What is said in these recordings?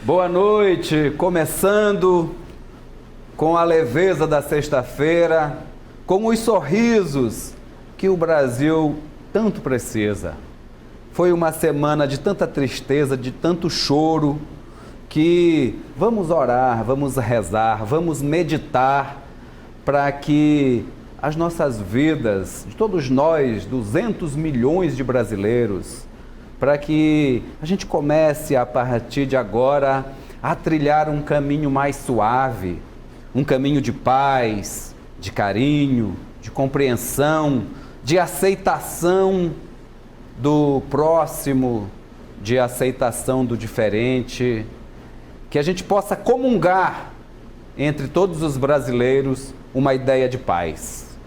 Boa noite, começando com a leveza da sexta-feira, com os sorrisos que o Brasil tanto precisa. Foi uma semana de tanta tristeza, de tanto choro, que vamos orar, vamos rezar, vamos meditar para que as nossas vidas, de todos nós, 200 milhões de brasileiros, para que a gente comece a partir de agora a trilhar um caminho mais suave, um caminho de paz, de carinho, de compreensão, de aceitação do próximo, de aceitação do diferente, que a gente possa comungar entre todos os brasileiros uma ideia de paz.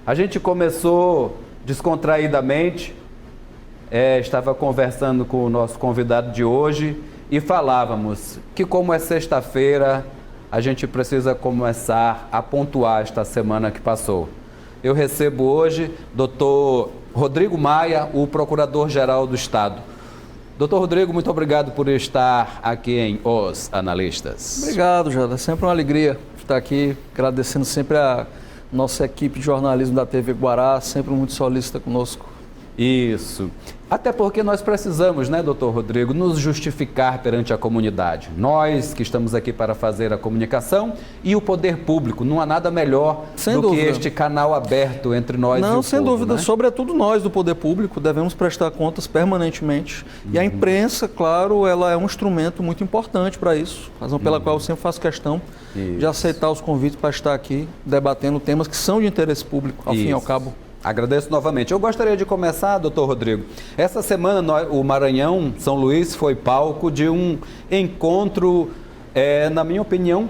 A gente começou descontraídamente, estava conversando com o nosso convidado de hoje e falávamos que, como é sexta-feira, a gente precisa começar a pontuar esta semana que passou. Eu recebo hoje Dr. Rodrigo Maia, o Procurador-Geral do Estado. Doutor Rodrigo, muito obrigado por estar aqui em Os Analistas. Obrigado, Jada. É sempre uma alegria estar aqui, agradecendo sempre a nossa equipe de jornalismo da TV Guará, sempre muito solícita conosco. Isso. Até porque nós precisamos, né, doutor Rodrigo, nos justificar perante a comunidade. Nós que estamos aqui para fazer a comunicação e o poder público. Não há nada melhor do que este canal aberto entre nós e o povo. Não, sem dúvida. Né? Sobretudo nós do poder público devemos prestar contas permanentemente. E a imprensa, claro, ela é um instrumento muito importante para isso. Razão pela qual eu sempre faço questão de aceitar os convites para estar aqui debatendo temas que são de interesse público, ao fim e ao cabo. Agradeço novamente. Eu gostaria de começar, doutor Rodrigo. Essa semana o Maranhão, São Luís, foi palco de um encontro, na minha opinião,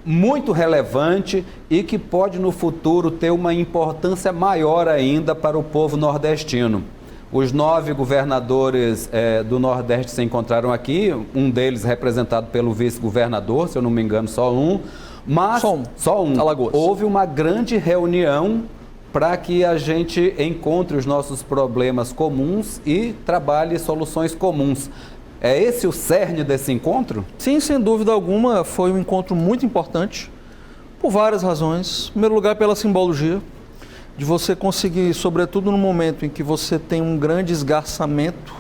muito relevante e que pode no futuro ter uma importância maior ainda para o povo nordestino. Os 9 governadores do Nordeste se encontraram aqui, um deles representado pelo vice-governador, se eu não me engano, só um. Mas só um. Alagoas. Houve uma grande reunião para que a gente encontre os nossos problemas comuns e trabalhe soluções comuns. É esse o cerne desse encontro? Sim, sem dúvida alguma, foi um encontro muito importante, por várias razões. Em primeiro lugar, pela simbologia, de você conseguir, sobretudo no momento em que você tem um grande esgarçamento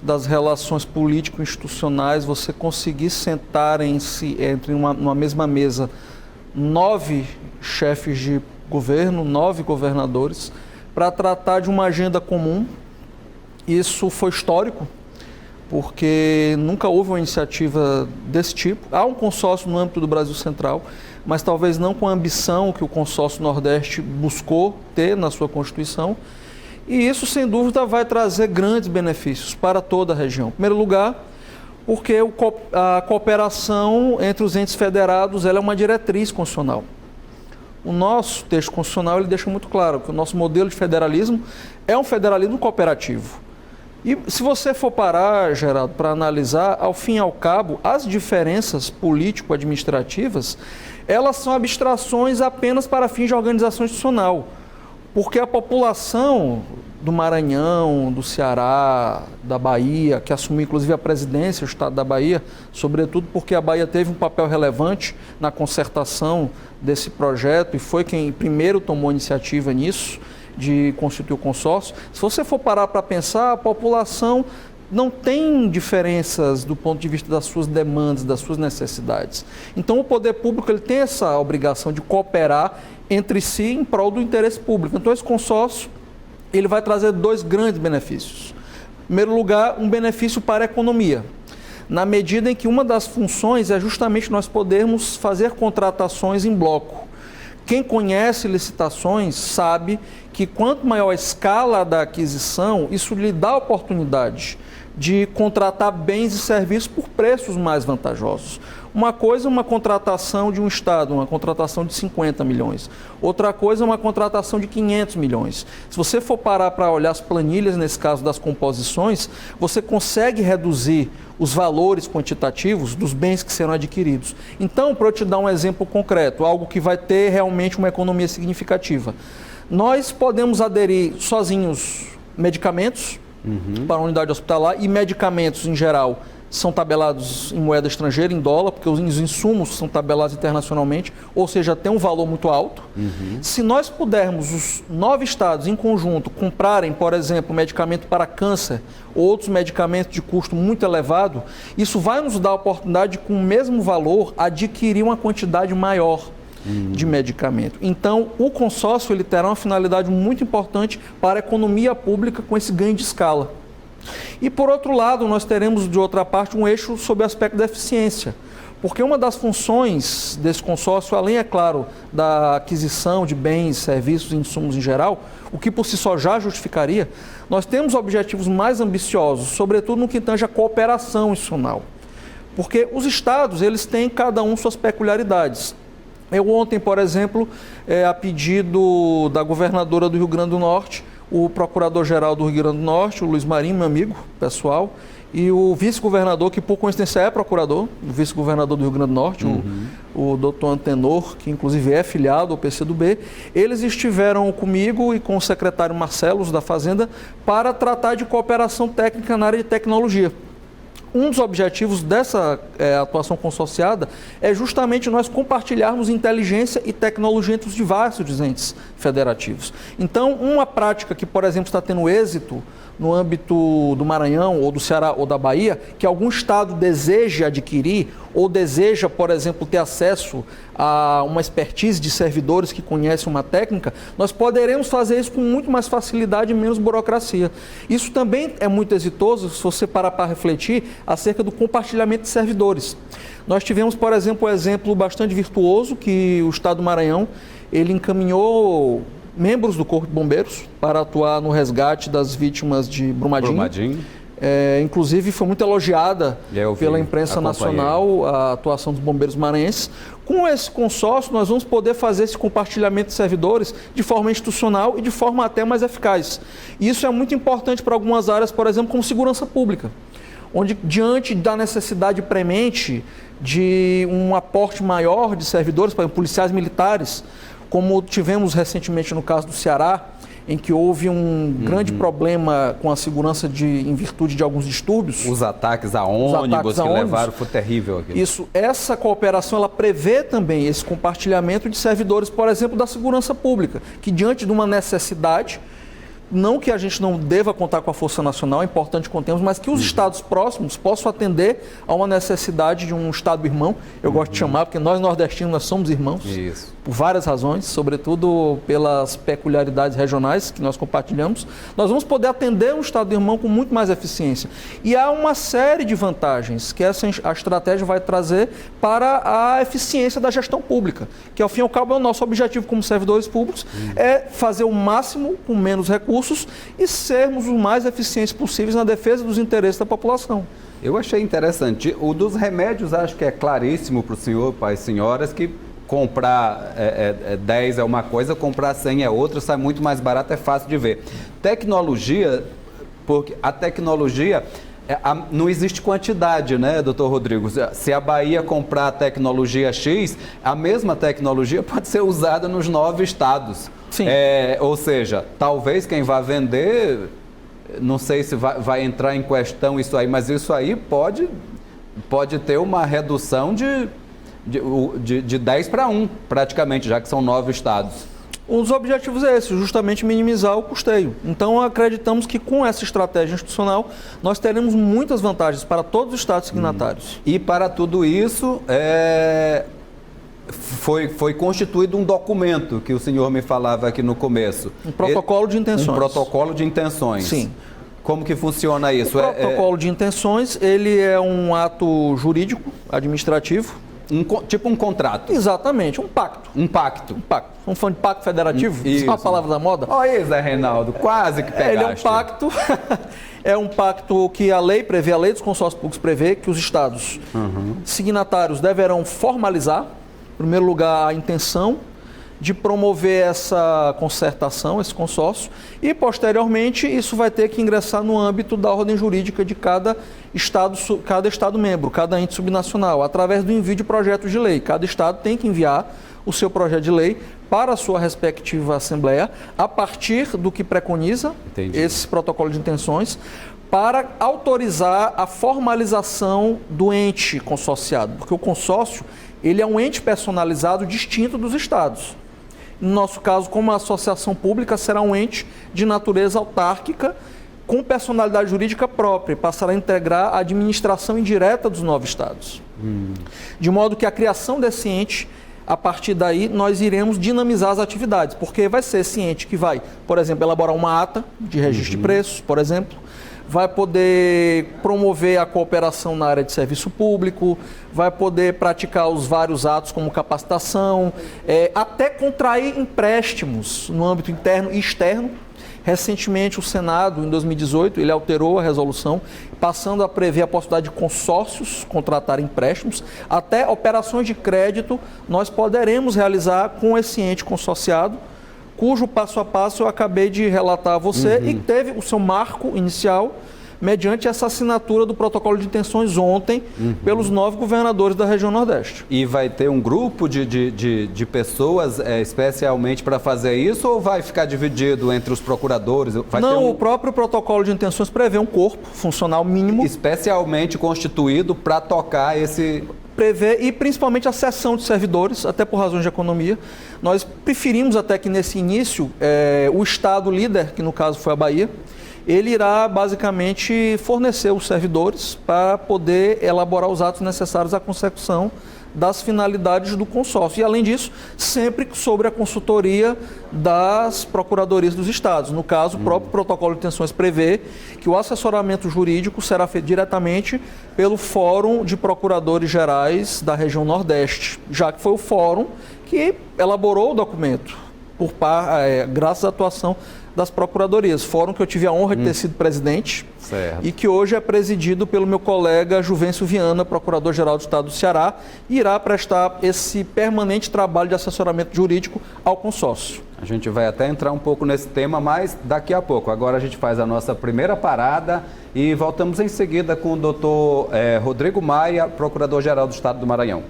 das relações político-institucionais, você conseguir sentar entre numa mesma mesa 9 chefes de governo, 9 governadores, para tratar de uma agenda comum. Isso foi histórico, porque nunca houve uma iniciativa desse tipo. Há um consórcio no âmbito do Brasil Central, mas talvez não com a ambição que o consórcio Nordeste buscou ter na sua Constituição. E isso, sem dúvida, vai trazer grandes benefícios para toda a região. Em primeiro lugar, porque a cooperação entre os entes federados ela é uma diretriz constitucional. O nosso texto constitucional ele deixa muito claro que o nosso modelo de federalismo é um federalismo cooperativo. E se você for parar, Geraldo, para analisar, ao fim e ao cabo, as diferenças político-administrativas, elas são abstrações apenas para fins de organização institucional. Porque a população do Maranhão, do Ceará, da Bahia, que assumiu inclusive a presidência do Estado da Bahia, sobretudo porque a Bahia teve um papel relevante na concertação desse projeto e foi quem primeiro tomou iniciativa nisso, de constituir o consórcio. Se você for parar para pensar, a população não tem diferenças do ponto de vista das suas demandas, das suas necessidades. Então o poder público ele tem essa obrigação de cooperar entre si em prol do interesse público. Então esse consórcio ele vai trazer 2 grandes benefícios. Em primeiro lugar, um benefício para a economia, na medida em que uma das funções é justamente nós podermos fazer contratações em bloco. Quem conhece licitações sabe que quanto maior a escala da aquisição, isso lhe dá a oportunidade de contratar bens e serviços por preços mais vantajosos. Uma coisa é uma contratação de um Estado, uma contratação de 50 milhões. Outra coisa é uma contratação de 500 milhões. Se você for parar para olhar as planilhas, nesse caso das composições, você consegue reduzir os valores quantitativos dos bens que serão adquiridos. Então, para eu te dar um exemplo concreto, algo que vai ter realmente uma economia significativa. Nós podemos aderir sozinhos medicamentos para a unidade hospitalar e medicamentos em geral são tabelados em moeda estrangeira, em dólar, porque os insumos são tabelados internacionalmente, ou seja, tem um valor muito alto. Se nós pudermos, os 9 estados em conjunto, comprarem, por exemplo, medicamento para câncer ou outros medicamentos de custo muito elevado, isso vai nos dar a oportunidade de, com o mesmo valor, adquirir uma quantidade maior de medicamento. Então, o consórcio ele terá uma finalidade muito importante para a economia pública com esse ganho de escala. E, por outro lado, nós teremos, de outra parte, um eixo sobre o aspecto da eficiência. Porque uma das funções desse consórcio, além, é claro, da aquisição de bens, serviços e insumos em geral, o que por si só já justificaria, nós temos objetivos mais ambiciosos, sobretudo no que tange a cooperação institucional. Porque os estados, eles têm cada um suas peculiaridades. Eu ontem, por exemplo, a pedido da governadora do Rio Grande do Norte, o procurador-geral do Rio Grande do Norte, o Luiz Marinho, meu amigo pessoal, e o vice-governador, que por coincidência é procurador, o vice-governador do Rio Grande do Norte, o doutor Antenor, que inclusive é filiado ao PCdoB, eles estiveram comigo e com o secretário Marcelos da Fazenda para tratar de cooperação técnica na área de tecnologia. Um dos objetivos dessa atuação consorciada é justamente nós compartilharmos inteligência e tecnologia entre os diversos entes federativos. Então, uma prática que, por exemplo, está tendo êxito no âmbito do Maranhão, ou do Ceará, ou da Bahia, que algum estado deseja adquirir, ou deseja, por exemplo, ter acesso a uma expertise de servidores que conhecem uma técnica, nós poderemos fazer isso com muito mais facilidade e menos burocracia. Isso também é muito exitoso, se você parar para refletir, acerca do compartilhamento de servidores. Nós tivemos, por exemplo, um exemplo bastante virtuoso, que o estado do Maranhão, ele encaminhou membros do Corpo de Bombeiros para atuar no resgate das vítimas de Brumadinho. Inclusive foi muito elogiada pela imprensa nacional a atuação dos bombeiros maranhenses. Com esse consórcio nós vamos poder fazer esse compartilhamento de servidores de forma institucional e de forma até mais eficaz. E isso é muito importante para algumas áreas, por exemplo, como segurança pública, onde diante da necessidade premente de um aporte maior de servidores, por exemplo, policiais militares, como tivemos recentemente no caso do Ceará, em que houve um grande problema com a segurança em virtude de alguns distúrbios. Os ataques a ônibus que levaram, foi terrível aqui. Essa cooperação, ela prevê também esse compartilhamento de servidores, por exemplo, da segurança pública, que diante de uma necessidade, não que a gente não deva contar com a Força Nacional, é importante que contemos, mas que os estados próximos possam atender a uma necessidade de um estado irmão, eu gosto de chamar, porque nós nordestinos nós somos irmãos, por várias razões, sobretudo pelas peculiaridades regionais que nós compartilhamos, nós vamos poder atender um estado irmão com muito mais eficiência. E há uma série de vantagens que a estratégia vai trazer para a eficiência da gestão pública, que ao fim e ao cabo é o nosso objetivo como servidores públicos, é fazer o máximo com menos recursos e sermos os mais eficientes possíveis na defesa dos interesses da população. Eu achei interessante. O dos remédios, acho que é claríssimo para o senhor, pais e senhoras, que comprar 10 é uma coisa, comprar 100 é outra, sai muito mais barato, é fácil de ver. Tecnologia, porque a tecnologia... não existe quantidade, né, doutor Rodrigo? Se a Bahia comprar a tecnologia X, a mesma tecnologia pode ser usada nos 9 estados. Sim. Ou seja, talvez quem vai vender, não sei se vai entrar em questão isso aí, mas isso aí pode ter uma redução de 10 para 1, praticamente, já que são 9 estados. Um dos objetivos é esse, justamente minimizar o custeio. Então, acreditamos que com essa estratégia institucional, nós teremos muitas vantagens para todos os estados signatários. E para tudo isso, foi constituído um documento que o senhor me falava aqui no começo. Um protocolo de intenções. Um protocolo de intenções. Sim. Como que funciona isso? O protocolo de intenções, ele é um ato jurídico, administrativo. Tipo um contrato. Exatamente, um pacto. Um pacto. Um pacto. Um fã de pacto federativo? Isso. É uma palavra da moda? Olha aí, Zé Reinaldo, quase que pegaste. Ele é um pacto, é um pacto que a lei prevê, a lei dos consórcios públicos prevê que os estados signatários deverão formalizar, em primeiro lugar, a intenção de promover essa concertação, esse consórcio, e posteriormente isso vai ter que ingressar no âmbito da ordem jurídica de cada estado membro, cada ente subnacional, através do envio de projetos de lei. Cada estado tem que enviar o seu projeto de lei para a sua respectiva assembleia, a partir do que preconiza esse protocolo de intenções, para autorizar a formalização do ente consorciado, porque o consórcio ele é um ente personalizado distinto dos estados. No nosso caso, como a associação pública, será um ente de natureza autárquica com personalidade jurídica própria e passará a integrar a administração indireta dos 9 estados. De modo que a criação desse ente, a partir daí, nós iremos dinamizar as atividades, porque vai ser esse ente que vai, por exemplo, elaborar uma ata de registro de preços, por exemplo, vai poder promover a cooperação na área de serviço público, vai poder praticar os vários atos como capacitação, até contrair empréstimos no âmbito interno e externo. Recentemente, o Senado, em 2018, ele alterou a resolução, passando a prever a possibilidade de consórcios contratar empréstimos, até operações de crédito nós poderemos realizar com esse ente consorciado, cujo passo a passo eu acabei de relatar a você e teve o seu marco inicial mediante essa assinatura do protocolo de intenções ontem pelos 9 governadores da região Nordeste. E vai ter um grupo de pessoas especialmente para fazer isso ou vai ficar dividido entre os procuradores? Não, o próprio protocolo de intenções prevê um corpo funcional mínimo. Especialmente constituído para tocar esse... Prevê, e principalmente a cessão de servidores, até por razões de economia. Nós preferimos até que nesse início, o estado líder, que no caso foi a Bahia, ele irá basicamente fornecer os servidores para poder elaborar os atos necessários à consecução das finalidades do consórcio. E, além disso, sempre sobre a consultoria das procuradorias dos estados. No caso, o próprio protocolo de intenções prevê que o assessoramento jurídico será feito diretamente pelo Fórum de Procuradores Gerais da região Nordeste, já que foi o fórum que elaborou o documento, graças à atuação das procuradorias. Fórum que eu tive a honra de ter sido presidente. Certo. E que hoje é presidido pelo meu colega Juvencio Viana, procurador-geral do Estado do Ceará, e irá prestar esse permanente trabalho de assessoramento jurídico ao consórcio. A gente vai até entrar um pouco nesse tema, mas daqui a pouco. Agora a gente faz a nossa primeira parada e voltamos em seguida com o doutor Rodrigo Maia, procurador-geral do Estado do Maranhão.